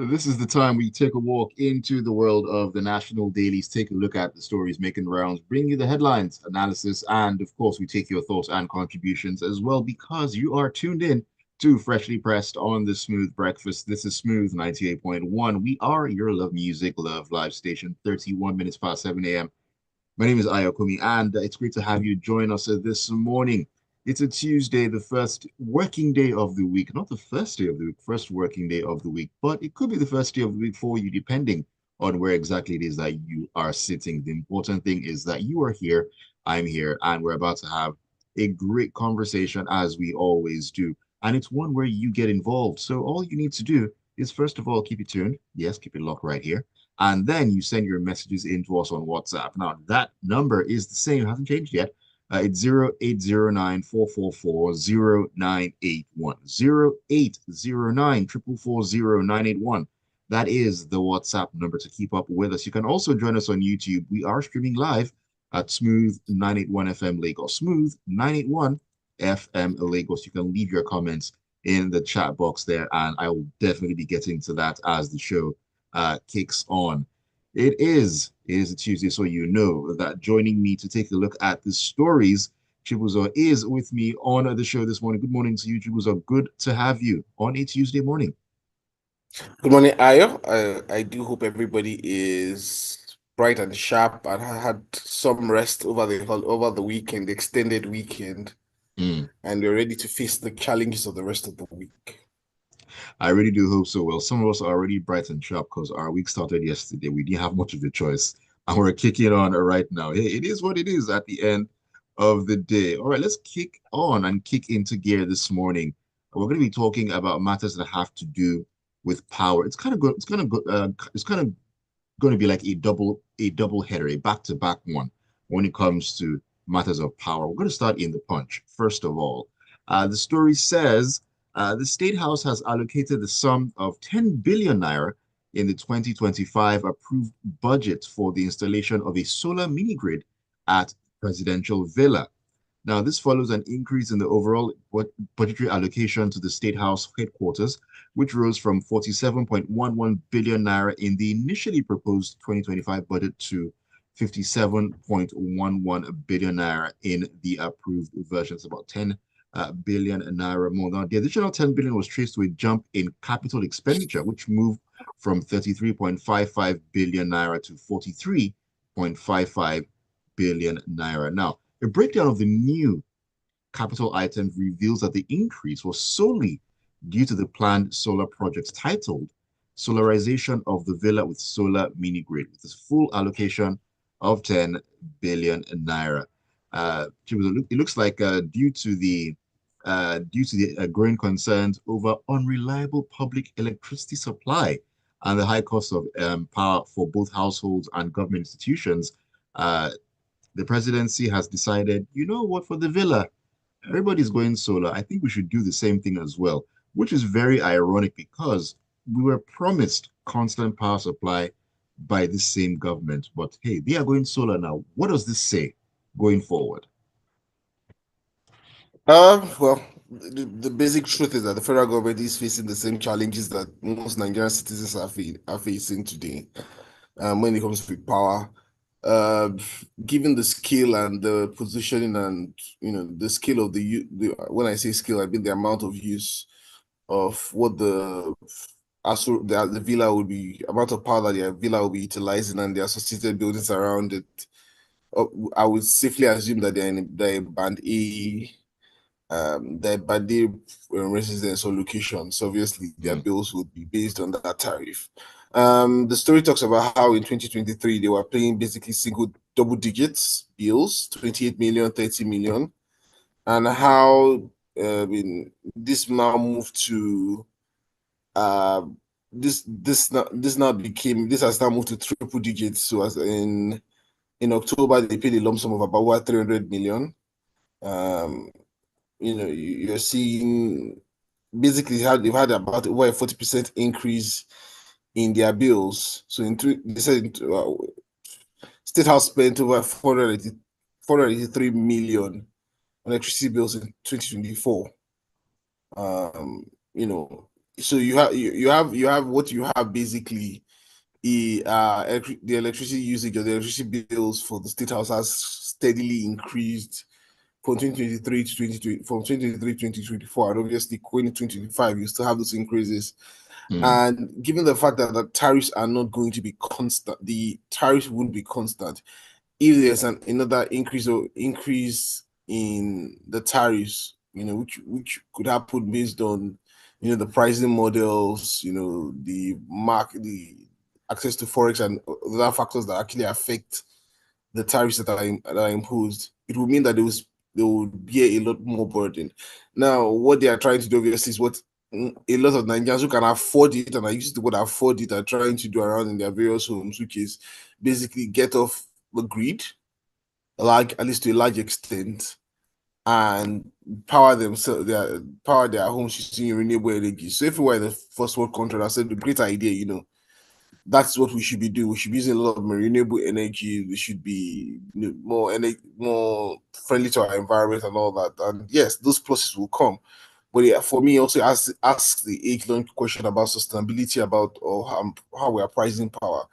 This is the time we take a walk into the world of the national dailies, take a look at the stories making rounds, bring you the headlines, analysis, and of course, we take your thoughts and contributions as well because you are tuned in to Freshly Pressed on the Smooth Breakfast. This is Smooth 98.1. We are your love music, love live station, 31 minutes past 7 a.m. My name is Ayokunmi, and it's great to have you join us this morning. It's a Tuesday, the first working day of the week, not the first day of the week, first working day of the week, but it could be the first day of the week for you, depending on where exactly it is that you are sitting. The important thing is that you are here, I'm here, and we're about to have a great conversation as we always do. And it's one where you get involved. So all you need to do is, first of all, keep it tuned. Yes, keep it locked right here, and then you send your messages in to us on WhatsApp. Now, that number is the same, hasn't changed yet. It's 0809 444 0981. 0809 444 0981. That is the WhatsApp number to keep up with us. You can also join us on YouTube. We are streaming live at Smooth 981 FM Lagos. Smooth 981 FM Lagos. You can leave your comments in the chat box there, and I will definitely be getting to that as the show kicks on. It is a Tuesday, so you know that joining me to take a look at the stories, Chibuzor is with me on the show this morning. Good morning to you, Chibuzor. Good to have you on a Tuesday morning. Good morning, Ayo. I do hope everybody is bright and sharp and had some rest over the weekend, the extended weekend, Mm. and you're ready to face the challenges of the rest of the week. I really do hope so. Well, some of us are already bright and sharp because our week started yesterday. We didn't have much of a choice, and we're kicking on right now. Hey, it is what it is at the end of the day. All right, let's kick on and kick into gear this morning. We're going to be talking about matters that have to do with power. It's kind of good. It's kind of good. It's kind of going to be like a double header, a back-to-back one when it comes to matters of power. We're going to start in the punch. First of all, the story says the State House has allocated the sum of 10 billion naira in the 2025 approved budget for the installation of a solar mini grid at Presidential Villa. Now, this follows an increase in the overall budgetary allocation to the State House headquarters, which rose from 47.11 billion naira in the initially proposed 2025 budget to 57.11 billion naira in the approved version. It's about 10 billion naira more. Now, the additional 10 billion was traced to a jump in capital expenditure, which moved from 33.55 billion naira to 43.55 billion naira. Now, a breakdown of the new capital items reveals that the increase was solely due to the planned solar projects titled Solarization of the Villa with Solar Mini Grid, with this full allocation of 10 billion naira. It looks like due to the growing concerns over unreliable public electricity supply and the high cost of power for both households and government institutions, uh, the presidency has decided, you know what, for the villa, everybody's going solar. I think we should do the same thing as well, which is very ironic because we were promised constant power supply by this same government. But hey, they are going solar now. What does this say going forward? Well, the basic truth is that the federal government is facing the same challenges that most Nigerian citizens are facing today when it comes to power. Uh, Given the scale and the positioning and the scale of when I say scale, I mean the amount of use of what the villa would be, amount of power that the villa will be utilizing and the associated buildings around it. I would safely assume that they're band A, their birthday residence or location. So obviously their Mm, bills would be based on that tariff. The story talks about how in 2023 they were paying basically single double digits bills, 28 million, 30 million, and how this now moved to uh this has now moved to triple digits. So as in October they paid a lump sum of about what 300 million. Um, you're seeing basically how they've had about over a 40% increase in their bills. So they said State House spent over 483 million on electricity bills in 2024. Um, you know, so you have what you have basically the electricity usage or the electricity bills for the state house has steadily increased from 2023 to 2020, from 2023 to 2024, and obviously going into 2025 you still have those increases. Mm, And given the fact that the tariffs are not going to be constant, the tariffs won't be constant. If there's another increase in the tariffs, which could happen based on, the pricing models, the access to forex and other factors that actually affect the tariffs that are imposed, it will mean that they will bear a lot more burden. Now, what they are trying to do obviously is what a lot of Nigerians who can afford it, and I use the word afford it, are trying to do around in their various homes, which is basically get off the grid, like at least to a large extent, and power their homes using renewable energy. So if we were in the first world country, I said the great idea, that's what we should be doing. We should be using a lot of renewable energy. We should be more friendly to our environment and all that. And yes, those pluses will come. But yeah, for me, also ask the age-long question about sustainability, about or how we are pricing power.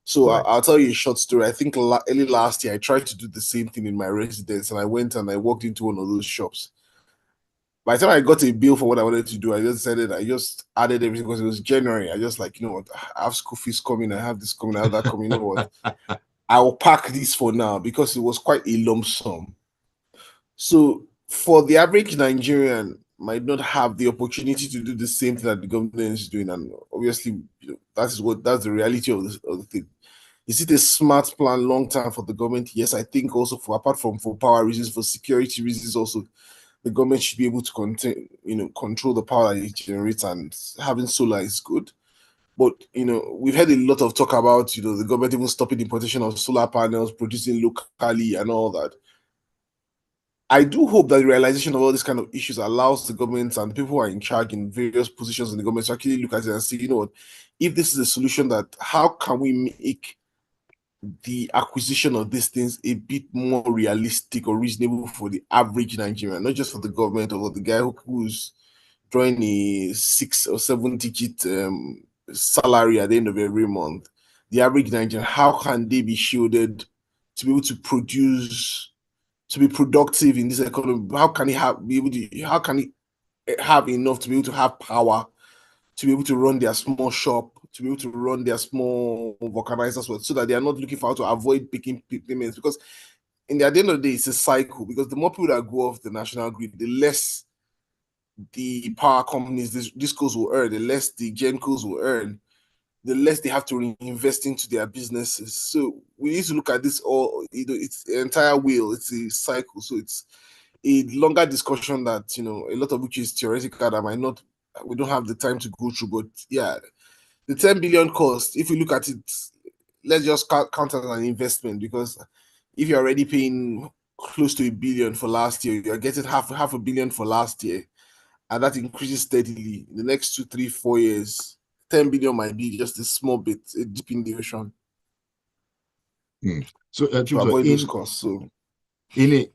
So right. I'll tell you a short story. I think early last year, I tried to do the same thing in my residence, and I went and I walked into one of those shops. By the time I got a bill for what I wanted to do, I just added everything because it was January. I just like, what, I have school fees coming, I have this coming, I have that coming. You know what? I'll pack this for now because it was quite a lump sum. So for the average Nigerian, might not have the opportunity to do the same thing that the government is doing, and obviously, that's the reality of the thing. Is it a smart plan long term for the government? Yes, I think also apart from for power reasons, for security reasons, also the government should be able to control the power that it generates, and having solar is good. But we've had a lot of talk about the government even stopping the importation of solar panels, producing locally, and all that. I do hope that the realization of all these kind of issues allows the government and the people who are in charge in various positions in the government to actually look at it and see, what, if this is a solution, that how can we make the acquisition of these things a bit more realistic or reasonable for the average Nigerian, not just for the government or the guy who's drawing a 6 or 7 digit salary at the end of every month. The average Nigerian, how can they be shielded to be able to produce, to be productive in this economy? How can he how can he have enough to be able to have power, to be able to run their small shop, to be able to run their small vulcanizers, so that they are not looking for how to avoid picking payments? Because at the end of the day, it's a cycle. Because the more people that go off the national grid, the less the power companies, discos will earn, the less the gencos will earn, the less they have to reinvest into their businesses. So we need to look at this all, it's an entire wheel, it's a cycle. So it's a longer discussion that, a lot of which is theoretical that we don't have the time to go through. But yeah, the 10 billion cost, if you look at it, let's just count as an investment, because if you're already paying close to 1 billion for last year, you're getting half a billion for last year, and that increases steadily in the next 2, 3, 4 years. 10 billion might be just a small bit, a dip in the ocean Mm. So, to Chibuzor, avoid those costs. So in a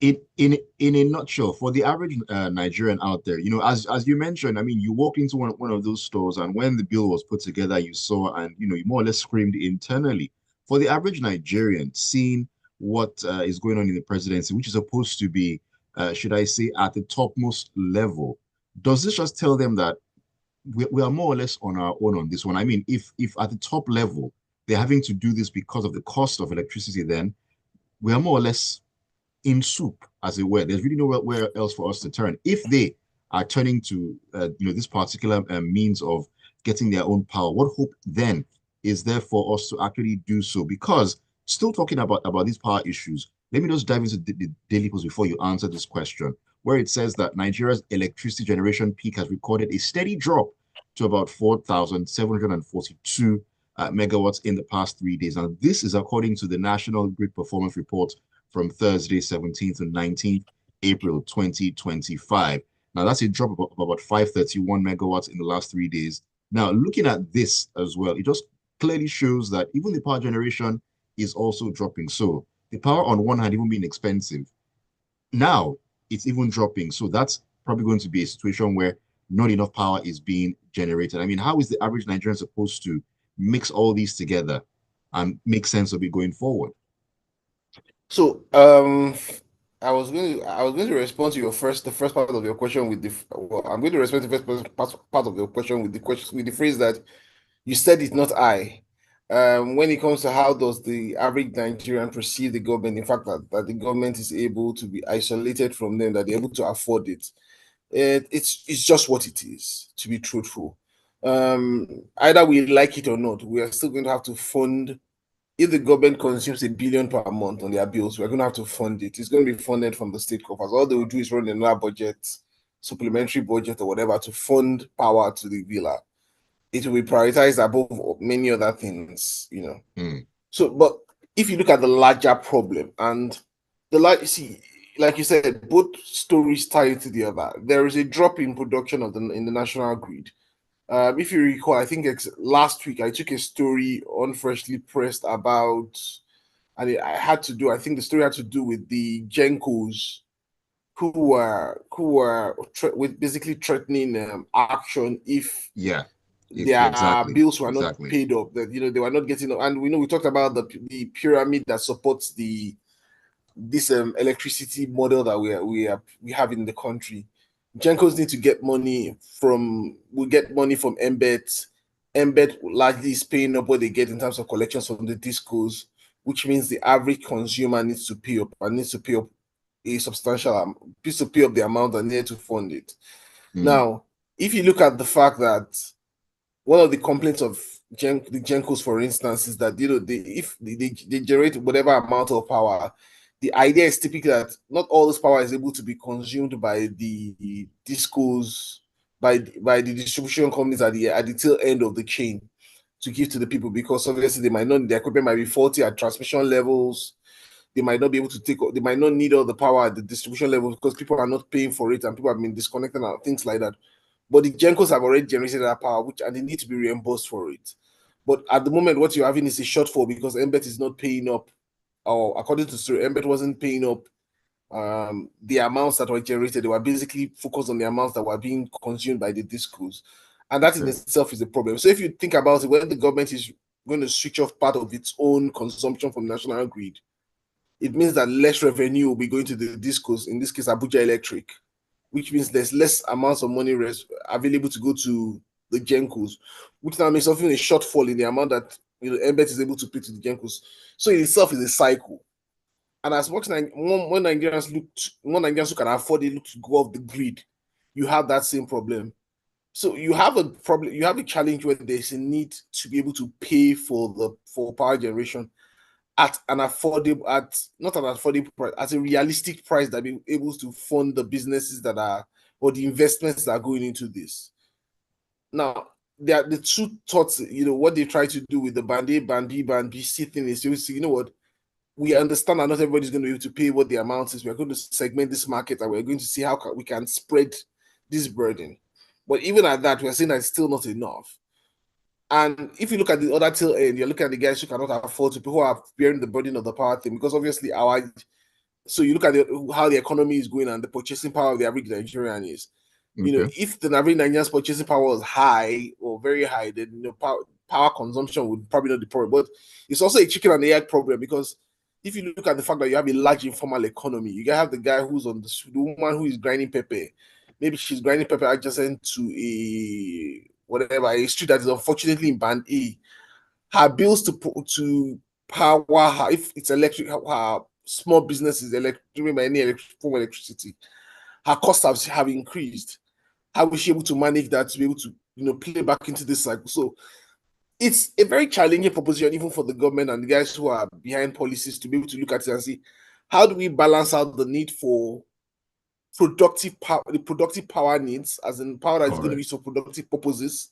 in a nutshell, for the average Nigerian out there, as you mentioned, I mean, you walked into one of those stores, and when the bill was put together, you saw, and you more or less screamed internally. For the average Nigerian, seeing what is going on in the presidency, which is supposed to be, should I say, at the topmost level, does this just tell them that we are more or less on our own on this one? I mean, if at the top level they're having to do this because of the cost of electricity, then we are more or less in soup, as it were. There's really nowhere else for us to turn. If they are turning to, this particular means of getting their own power, what hope then is there for us to actually do so? Because still talking about these power issues, let me just dive into the Daily Post before you answer this question, where it says that Nigeria's electricity generation peak has recorded a steady drop to about 4,742 megawatts in the past 3 days. Now, this is according to the National Grid Performance Report from Thursday, 17th to 19th April 2025. Now, that's a drop of about 531 megawatts in the last 3 days. Now, looking at this as well, it just clearly shows that even the power generation is also dropping. So the power on one hand even being expensive, now it's even dropping. So that's probably going to be a situation where not enough power is being generated. I mean, how is the average Nigerian supposed to mix all these together and make sense of it going forward? So, I was going to respond to the first part of your question with I'm going to respond to the part of your question with the phrase that you said it, not I. When it comes to how does the average Nigerian perceive the government, in fact, that the government is able to be isolated from them, that they're able to afford it, it's just what it is, to be truthful. Either we like it or not, we are still going to have to fund. If the government consumes 1 billion per month on their bills, we're going to have to fund it. It's going to be funded from the state coffers. All they will do is run another budget, supplementary budget or whatever, to fund power to the villa. It will be prioritized above many other things, you know. Mm. So, but if you look at the larger problem and see, like you said, both stories tie into the other. There is a drop in production in the national grid. If you recall, I think last week I took a story on Freshly Pressed about, and I had to do. I think the story had to do with the Genkos who were with basically threatening action if Yeah, their exactly, bills were not exactly. paid up. That they were not getting. And we know we talked about the pyramid that supports this electricity model that we have in the country. Gencos need to get money from we get money from Embed. Embed largely is paying up what they get in terms of collections from the discos, which means the average consumer needs to pay up and needs to pay up a substantial needs to pay up the amount that needed to fund it. Mm. Now, if you look at the fact that one of the complaints of the Gencos, for instance, is that if they generate whatever amount of power, the idea is typically that not all this power is able to be consumed by the discos, by the distribution companies at the tail end of the chain to give to the people, because obviously the equipment might be faulty at transmission levels. They might not be able to they might not need all the power at the distribution level because people are not paying for it and people have been disconnected and things like that. But the Gencos have already generated that power, and they need to be reimbursed for it. But at the moment, what you're having is a shortfall because Embed is not paying up, or according to story, Embed wasn't paying up the amounts that were generated. They were basically focused on the amounts that were being consumed by the discos. And that in Okay. itself is a problem. So if you think about it, when the government is going to switch off part of its own consumption from national grid, it means that less revenue will be going to the discos, in this case, Abuja Electric, which means there's less amounts of money available to go to the Gencos, which now makes something a shortfall in the amount that Embed is able to pay to the Gencos. So in itself is a cycle. And as much as more Nigerians who can afford it look to go off the grid, you have that same problem. So you have a problem, you have a challenge where there's a need to be able to pay for power generation at an affordable, at not an affordable price, at a realistic price that be able to fund the businesses that are or the investments that are going into this. Now, there are the two thoughts, what they try to do with the band A, band B, band B, C thing is to say, what, we understand that not everybody's going to be able to pay what the amount is. We're going to segment this market and we're going to see how we can spread this burden. But even at that, we're saying that it's still not enough. And if you look at the other tail end, you're looking at the guys who cannot afford to, who are bearing the burden of the power thing, because obviously so you look at how the economy is going and the purchasing power of the average Nigerian is. Okay. If the average Nigerian's purchasing power was high or very high, then power consumption would probably not be problem. But it's also a chicken and the egg problem, because if you look at the fact that you have a large informal economy, you have the guy who's the woman who is grinding pepper. Maybe she's grinding pepper adjacent to a street that is unfortunately in band A. Her bills to power her, if it's electric, her small businesses driven by any form of electricity, her costs have increased. How is she able to manage that to be able to play back into this cycle? So it's a very challenging proposition, even for the government and the guys who are behind policies, to be able to look at it and see how do we balance out the need for productive power, the productive power needs, as in power that is going to be Correct. for productive purposes,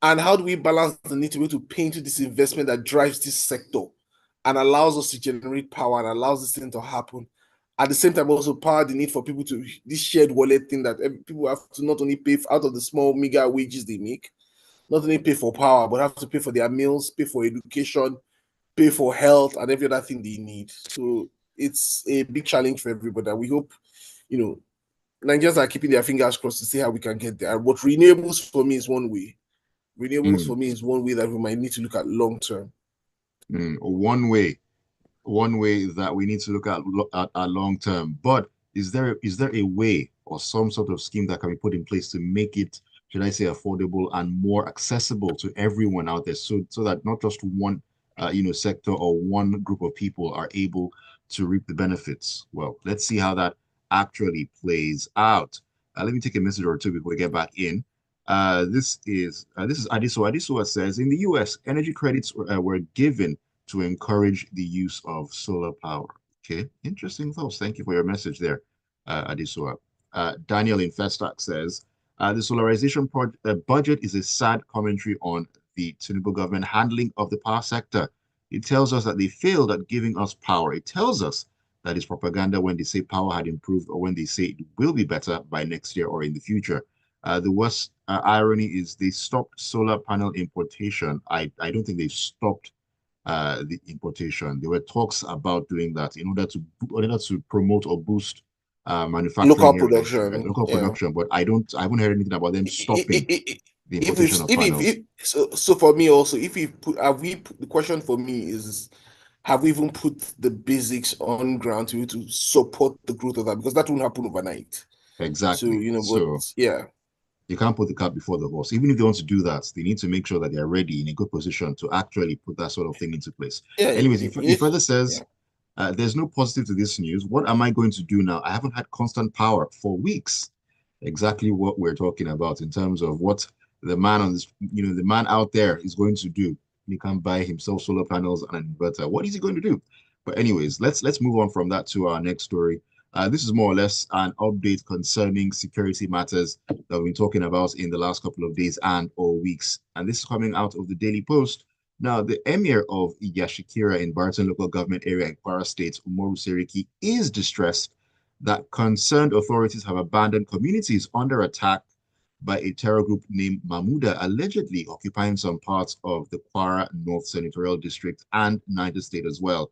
and how do we balance the need to be able to pay into this investment that drives this sector and allows us to generate power and allows this thing to happen. At the same time, also power the need for people to this shared wallet thing that people have to not only pay out of the small meager wages they make, not only pay for power, but have to pay for their meals, pay for education, pay for health, and every other thing they need. So it's a big challenge for everybody. And we hope, you know, Nigerians are keeping their fingers crossed to see how we can get there. But renewables for me is one way. Renewables for me is one way that we might need to look at long term. One way that we need to look at long term. But is there a way or some sort of scheme that can be put in place to make it, should I say, affordable and more accessible to everyone out there, so that not just one sector or one group of people are able to reap the benefits? Well, let's see how that actually plays out. Let me take a message or two before we get back in. This is Adiso. Adiso says in the US, energy credits were given to encourage the use of solar power. Okay, interesting thoughts. Thank you for your message there, Adisua. Daniel in Festac says, the solarization budget is a sad commentary on the Tinubu government handling of the power sector. It tells us that they failed at giving us power. It tells us that it's propaganda when they say power had improved or when they say it will be better by next year or in the future. The worst irony is they stopped solar panel importation. I don't think they stopped the importation. There were talks about doing that in order to promote or boost manufacturing Local here in Nigeria, production, local yeah. production. But I haven't heard anything about them stopping the If importation of panels. so for me also, if we put, have we put, the question for me is, have we even put the basics on ground to support the growth of that? Because that won't happen overnight. So, Exactly. but So yeah. you can't put the cart before the horse. Even if they want to do that, they need to make sure that they're ready in a good position to actually put that sort of thing into place. Yeah, Anyways, he further yeah. says, there's no positive to this news. What am I going to do now? I haven't had constant power for weeks. Exactly what we're talking about in terms of what the man on this, the man out there is going to do. He can buy himself solar panels and an inverter. What is he going to do? But anyways, let's move on from that to our next story. This is more or less an update concerning security matters that we've been talking about in the last couple of days and or weeks. And this is coming out of the Daily Post. Now, the emir of Iyashikira in Barton local government area in Kwara State, Umoru Seriki, is distressed that concerned authorities have abandoned communities under attack by a terror group named Mahmuda, allegedly occupying some parts of the Kwara North Senatorial District and Niger State as well.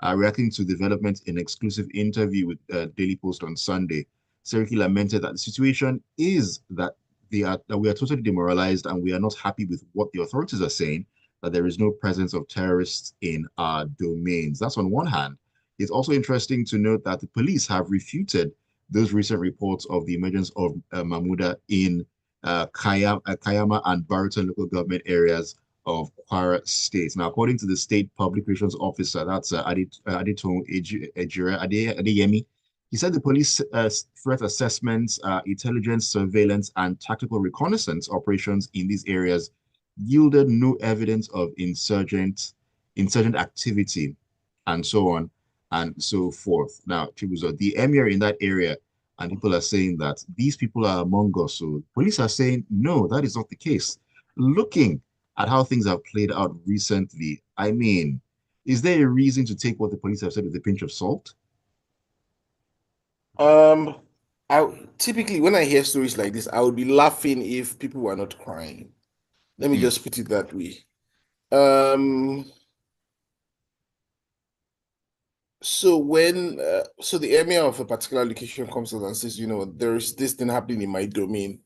Reacting to developments in exclusive interview with Daily Post on Sunday, Seriki lamented that the situation is that we are totally demoralized and we are not happy with what the authorities are saying, that there is no presence of terrorists in our domains. That's on one hand. It's also interesting to note that the police have refuted those recent reports of the emergence of Mahmuda in Kayama and Barton local government areas of Kwara State. Now, according to the state public relations officer, that's Adetun Ejire Adeyemi, he said the police threat assessments, intelligence, surveillance, and tactical reconnaissance operations in these areas yielded no evidence of insurgent activity, and so on and so forth. Now, Chibuzor, the emir in that area, and people are saying that these people are among us. So police are saying, no, that is not the case. Looking at how things have played out recently, I mean, is there a reason to take what the police have said with a pinch of salt? Um, I typically, when I hear stories like this, I would be laughing if people were not crying. Let me Mm, just put it that way. Um, so the emir of a particular location comes out and says, there is this thing happening in my domain,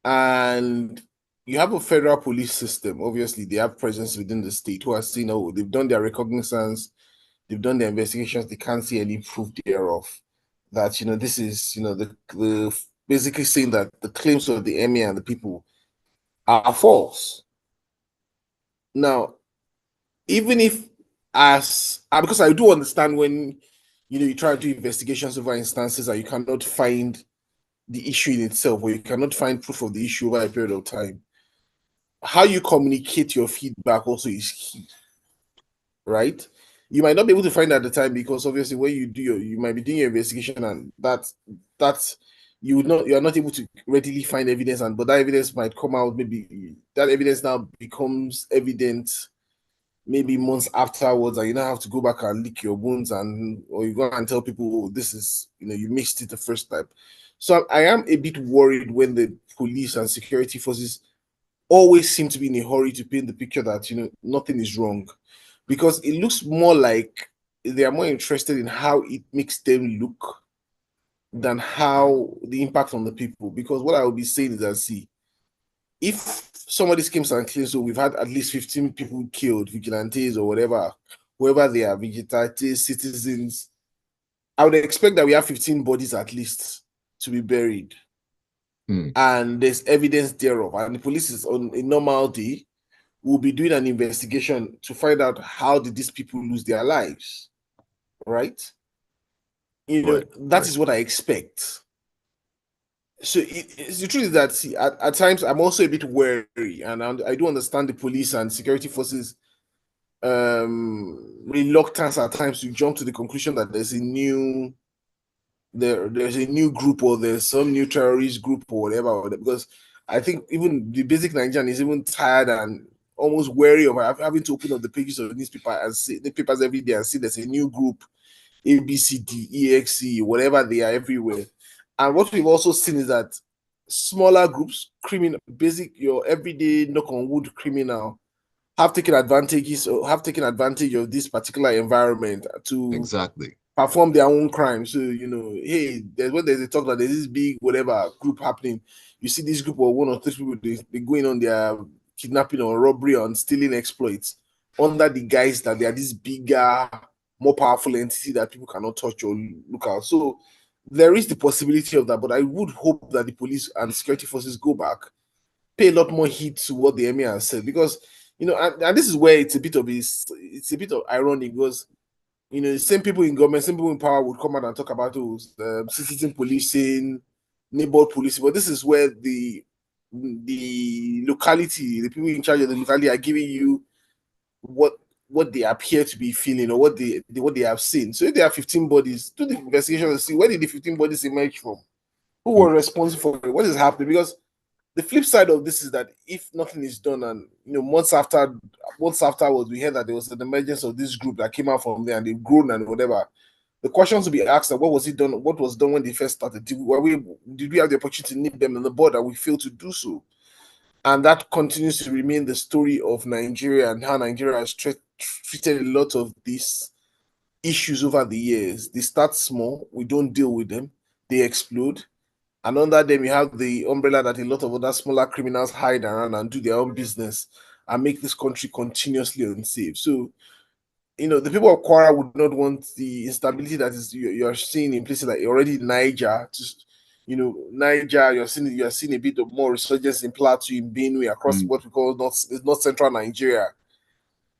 and you have a federal police system. Obviously, they have presence within the state who are saying, oh, they've done their recognizance, they've done their investigations, they can't see any proof thereof. That this is the basically saying that the claims of the emir and the people are false. Now, even if because I do understand when you try to do investigations over instances and you cannot find the issue in itself, or you cannot find proof of the issue over a period of time, how you communicate your feedback also is key, right? You might not be able to find at the time because obviously when you might be doing your investigation and that's you are not able to readily find evidence, and but that evidence might come out, maybe that evidence now becomes evident maybe months afterwards, and you now have to go back and lick your wounds, or you go and tell people, oh, this is you missed it the first time. So I am a bit worried when the police and security forces always seem to be in a hurry to paint the picture that nothing is wrong, because it looks more like they are more interested in how it makes them look than how the impact on the people. Because what I will be saying is that, see, if somebody comes and claims, so we've had at least 15 people killed, vigilantes or whatever, whoever they are, vigilantes, citizens, I would expect that we have 15 bodies at least to be buried. Hmm. And there's evidence thereof. And the police is on a normal day will be doing an investigation to find out how did these people lose their lives, right? Right, That right. is what I expect. So the truth is that, see, at times I'm also a bit wary, and I do understand the police and security forces reluctance at times to jump to the conclusion that there's a new group or there's some new terrorist group or whatever, because I think even the basic Nigerian is even tired and almost wary of having to open up the pages of the newspaper and see the papers every day and see there's a new group, ABCD, whatever they are everywhere. And what we've also seen is that smaller groups, criminal, basic, your everyday knock on wood criminal, have taken advantage of this particular environment to Exactly. perform their own crime. So, hey, there's a talk that there's this big whatever group happening. You see this group of one or two people, they going on their kidnapping or robbery and stealing exploits under the guise that they are this bigger, more powerful entity that people cannot touch or look at. So there is the possibility of that, but I would hope that the police and security forces go back, pay a lot more heed to what the emir has said, because and this is where it's a bit of irony, because same people in government, same people in power would come out and talk about those citizen policing, neighborhood policing, but this is where the locality, the people in charge of the locality are giving you what what they appear to be feeling or what they have seen. So if there are 15 bodies, do the investigation and see where did the 15 bodies emerge from? Who Hmm. was responsible for it? What is happening? Because the flip side of this is that if nothing is done, and months afterwards, we heard that there was an emergence of this group that came out from there and they've grown and whatever. The questions to be asked are what was it done? What was done when they first started? Did we have the opportunity to nip them in the bud and we failed to do so? And that continues to remain the story of Nigeria and how Nigeria has treated a lot of these issues over the years. They start small, we don't deal with them, they explode, and under them, you have the umbrella that a lot of other smaller criminals hide around and do their own business and make this country continuously unsafe. So, the people of Kwara would not want the instability that is you're seeing in places like already Niger. Niger, you're seeing a bit of more resurgence in Plateau, in Benue, across Hmm. what we call North Central Nigeria.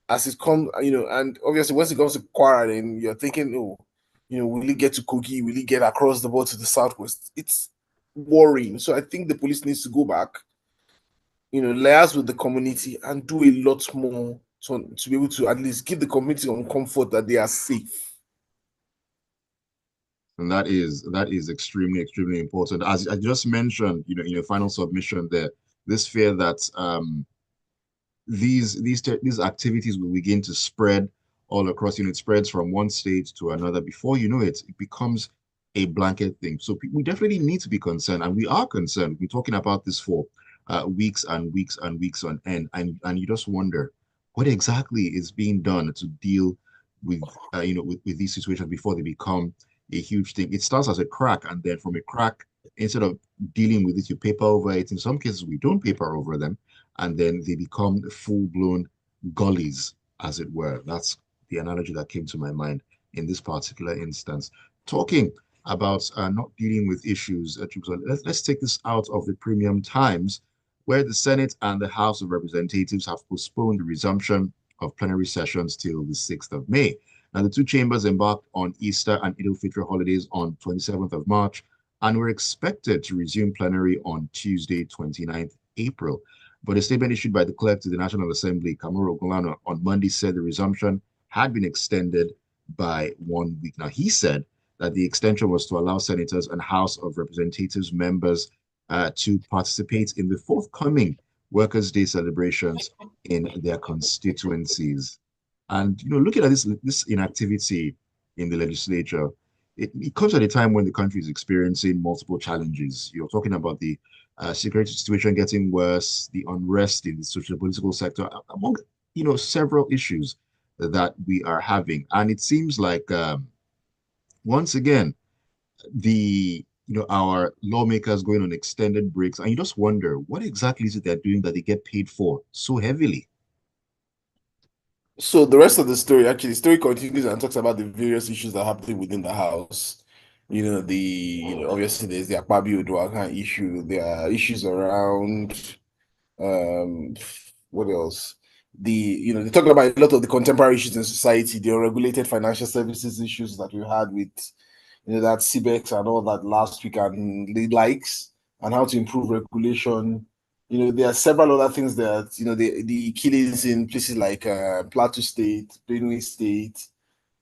As it comes, and obviously once it comes to Kwara, then you're thinking, oh, will it get to Kogi? Will it get across the border to the southwest? It's worrying. So I think the police needs to go back, liaise with the community and do a lot more to be able to at least give the community on comfort that they are safe. And that is extremely, extremely important. As I just mentioned, in your final submission there, this fear that these activities will begin to spread all across. It spreads from one state to another. Before you know it, it becomes a blanket thing. So we definitely need to be concerned, and we are concerned. We're talking about this for weeks and weeks and weeks on end, and you just wonder what exactly is being done to deal with with these situations before they become a huge thing. It starts as a crack, and then from a crack, instead of dealing with it, you paper over it. In some cases, we don't paper over them, and then they become full-blown gullies, as it were. That's the analogy that came to my mind in this particular instance. Talking about not dealing with issues, let's take this out of the premium times, where the Senate and the House of Representatives have postponed the resumption of plenary sessions till the 6th of May. Now, the two chambers embarked on Easter and Eid al-Fitr holidays on 27th of March and were expected to resume plenary on Tuesday, 29th April. But a statement issued by the clerk to the National Assembly, Kamuro Ogunlana, on Monday said the resumption had been extended by 1 week. Now, he said that the extension was to allow senators and House of Representatives members to participate in the forthcoming Workers' Day celebrations in their constituencies. And looking at this inactivity in the legislature, it comes at a time when the country is experiencing multiple challenges. You're talking about the security situation getting worse, the unrest in the social political sector, among several issues that we are having. And it seems like once again our lawmakers going on extended breaks, and you just wonder what exactly is it they're doing that they get paid for so heavily. So the rest of the story, actually, the story continues and talks about the various issues that are happening within the house. Obviously there's the Akpabio Oduakan issue. There are issues around um what else? They talk about a lot of the contemporary issues in society, the unregulated financial services issues that we had with that CBEX and all that last week and the likes, and how to improve regulation. There are several other things that, the killings in places like Plateau State, Benue State.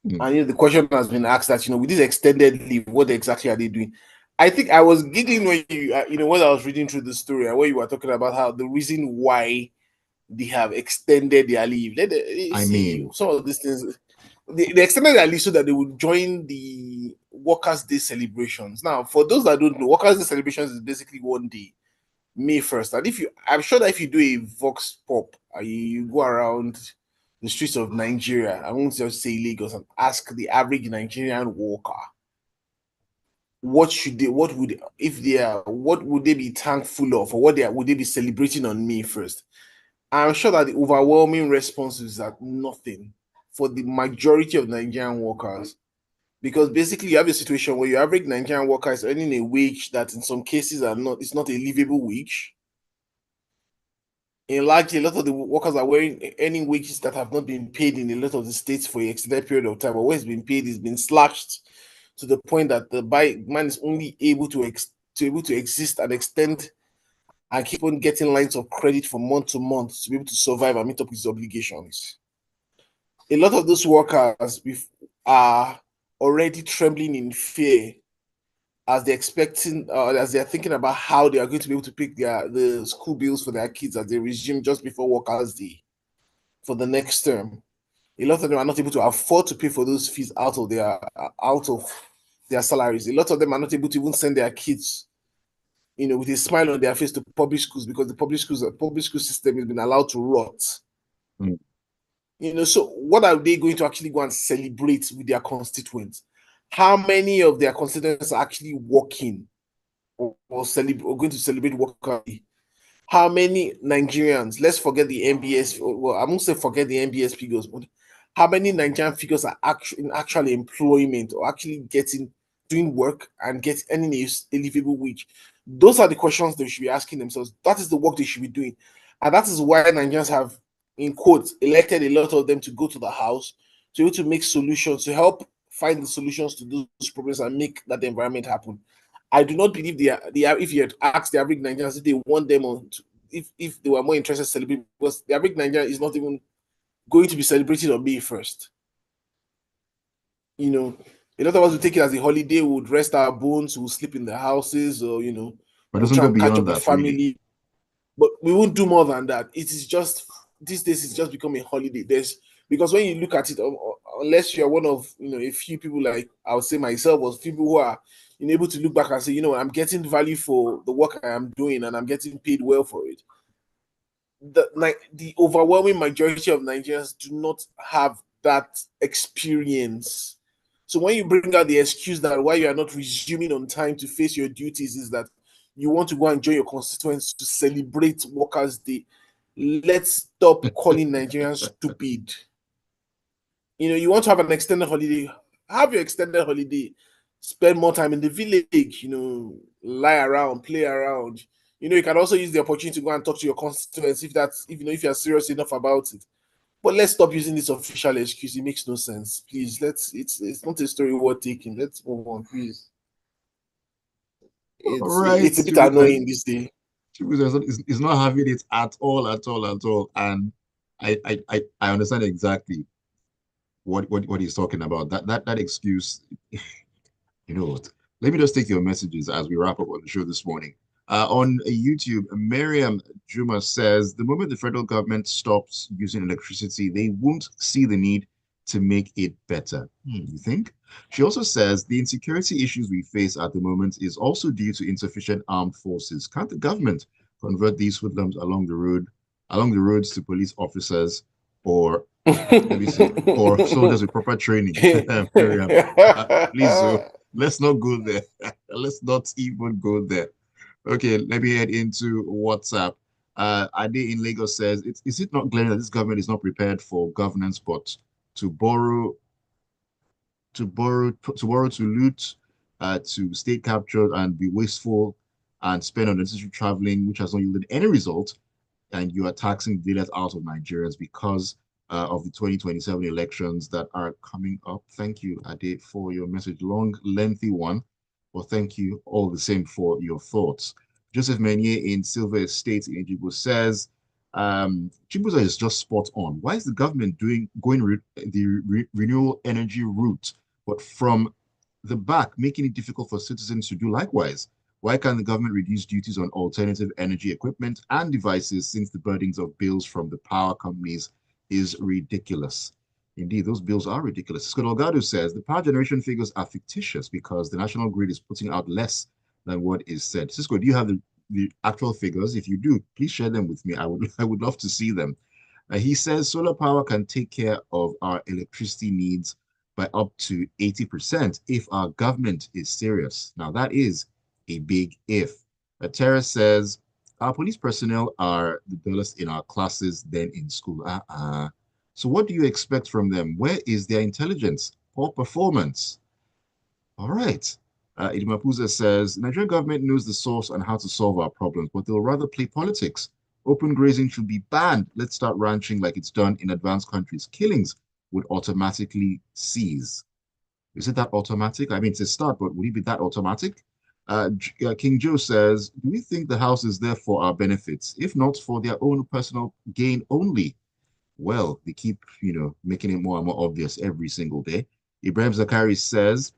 Mm. And the question has been asked that, with this extended leave, what exactly are they doing? I think I was giggling when when I was reading through the story and when you were talking about how the reason why they have extended their leave. You I see, mean, some of these things, they extended their leave so that they would join the Workers' Day celebrations. Now, for those that don't know, Workers' Day celebrations is basically one day, May 1st. And I'm sure that if you do a Vox Pop, you go around the streets of Nigeria, I won't just say Lagos, and ask the average Nigerian worker, what would they be thankful of, or would they be celebrating on May 1st? I'm sure that the overwhelming response is that nothing for the majority of Nigerian workers. Because basically you have a situation where your average Nigerian worker is earning a wage that in some cases it's not a livable wage. In largely, a lot of the workers are earning wages that have not been paid in a lot of the states for an extended period of time. But what has been paid is been slashed to the point that the man is only able to exist and extend and keep on getting lines of credit from month to month to be able to survive and meet up with his obligations. A lot of those workers are already trembling in fear as they're thinking about how they are going to be able to pay the school bills for their kids as they resume just before Workers' Day for the next term. A lot of them are not able to afford to pay for those fees out of their salaries. A lot of them are not able to even send their kids, with a smile on their face to public schools because the public school system has been allowed to rot. mm, So what are they going to actually go and celebrate with their constituents? How many of their constituents are actually working or going to celebrate Worker Day? How many Nigerians, let's forget the NBS, well, I won't say forget the NBS figures, but how many Nigerian figures are in actual employment or actually doing work and earning a livable wage? Those are the questions they should be asking themselves. That is the work they should be doing. And that is why Nigerians have, in quotes, elected a lot of them to go to the house to be able to make solutions, to help find the solutions to those problems and make that environment happen. I do not believe if you had asked the average Nigerians if they want them on, if they were more interested in celebrating, because the average Nigerian is not even going to be celebrating on May 1st. A lot of us would take it as a holiday, we would rest our bones, we'll sleep in the houses, or, but it we'll doesn't try go and catch beyond up with that, really. family. But we won't do more than that. It is just, these days, it's just become a holiday. Because when you look at it, unless you're one of, a few people like, I would say myself, or people who are able to look back and say, I'm getting value for the work I am doing and I'm getting paid well for it. The overwhelming majority of Nigerians do not have that experience. So when you bring out the excuse that why you are not resuming on time to face your duties is that you want to go and join your constituents to celebrate Workers' Day, let's stop calling Nigerians stupid. You want to have an extended holiday, have your extended holiday, spend more time in the village, lie around, play around. You can also use the opportunity to go and talk to your constituents if you're serious enough about it. But let's stop using this official excuse. It makes no sense. Please, it's not a story worth taking. Let's move on, please. All It's right, it's a bit annoying this day. Chibuzor is not having it at all, at all, at all. And I understand exactly what he's talking about. That excuse, you know what? Let me just take your messages as we wrap up on the show this morning. On YouTube, Miriam Juma says the moment the federal government stops using electricity, they won't see the need to make it better. You think? She also says the insecurity issues we face at the moment is also due to insufficient armed forces. Can't the government convert these hoodlums along the roads to police officers, or let me see, or soldiers with proper training? Miriam, please, oh. Let's not go there. Let's not even go there. Okay, let me head into WhatsApp. Ade in Lagos says, is it not glaring that this government is not prepared for governance, but to borrow, to loot, to state capture and be wasteful and spend on unnecessary traveling, which has not yielded any result, and you are taxing the daylight out of Nigerians because of the 2027 elections that are coming up. Thank you, Ade, for your message. Long, lengthy one. Well, thank you all the same for your thoughts. Joseph Menier in Silver Estate in Ejibo says, Chibuzor is just spot on. Why is the government the renewable energy route, but from the back, making it difficult for citizens to do likewise? Why can't the government reduce duties on alternative energy equipment and devices since the burdens of bills from the power companies is ridiculous? Indeed, those bills are ridiculous. Scott Olgado says the power generation figures are fictitious because the national grid is putting out less than what is said. Cisco, do you have the actual figures? If you do, please share them with me. I would love to see them. He says solar power can take care of our electricity needs by up to 80% if our government is serious. Now, that is a big if. Terra says, our police personnel are the dullest in our classes than in school. So what do you expect from them? Where is their intelligence? Poor performance. All right. Idimapuza says, Nigerian government knows the source and how to solve our problems, but they'll rather play politics. Open grazing should be banned. Let's start ranching like it's done in advanced countries. Killings would automatically cease. Is it that automatic? I mean, it's a start, but would it be that automatic? King Joe says, do we think the House is there for our benefits, if not for their own personal gain only? Well, they keep, making it more and more obvious every single day. Ibrahim Zakari says,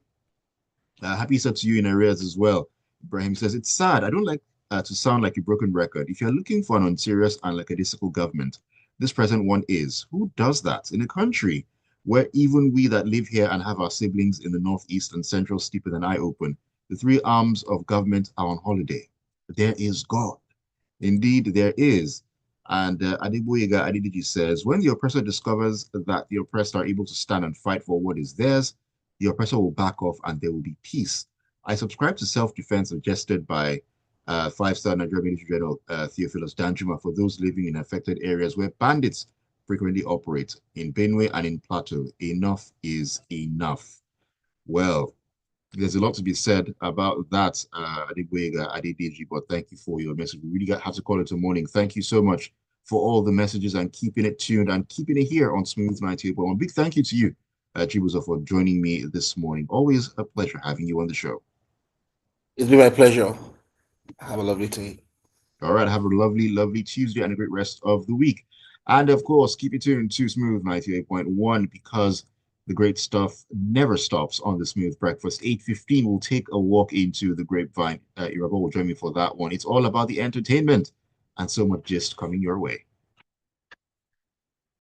happy Easter to you in arrears as well. Ibrahim says, it's sad. I don't like to sound like a broken record. If you're looking for an unserious and lackadaisical government, this present one is. Who does that in a country where even we that live here and have our siblings in the northeast and central steeper than I open, the three arms of government are on holiday? There is God. Indeed, there is. And Adeboyega Adidiji says, when the oppressor discovers that the oppressed are able to stand and fight for what is theirs, the oppressor will back off and there will be peace. I subscribe to self-defense suggested by five-star Nigerian military general Theophilus Danjuma for those living in affected areas where bandits frequently operate in Benue and in Plateau. Enough is enough. Well, there's a lot to be said about that, Adegwega, Adedeji, but thank you for your message. We really have to call it a morning. Thank you so much for all the messages and keeping it tuned and keeping it here on Smooth 98.1. Big thank you to you, Chibuzor, for joining me this morning. Always a pleasure having you on the show. It's been my pleasure. Have a lovely day. All right, have a lovely, lovely Tuesday and a great rest of the week. And of course, keep it tuned to Smooth 98.1 because the great stuff never stops on the Smooth Breakfast. 8:15, we'll take a walk into the Grapevine. Irabo will join me for that one. It's all about the entertainment and so much gist coming your way.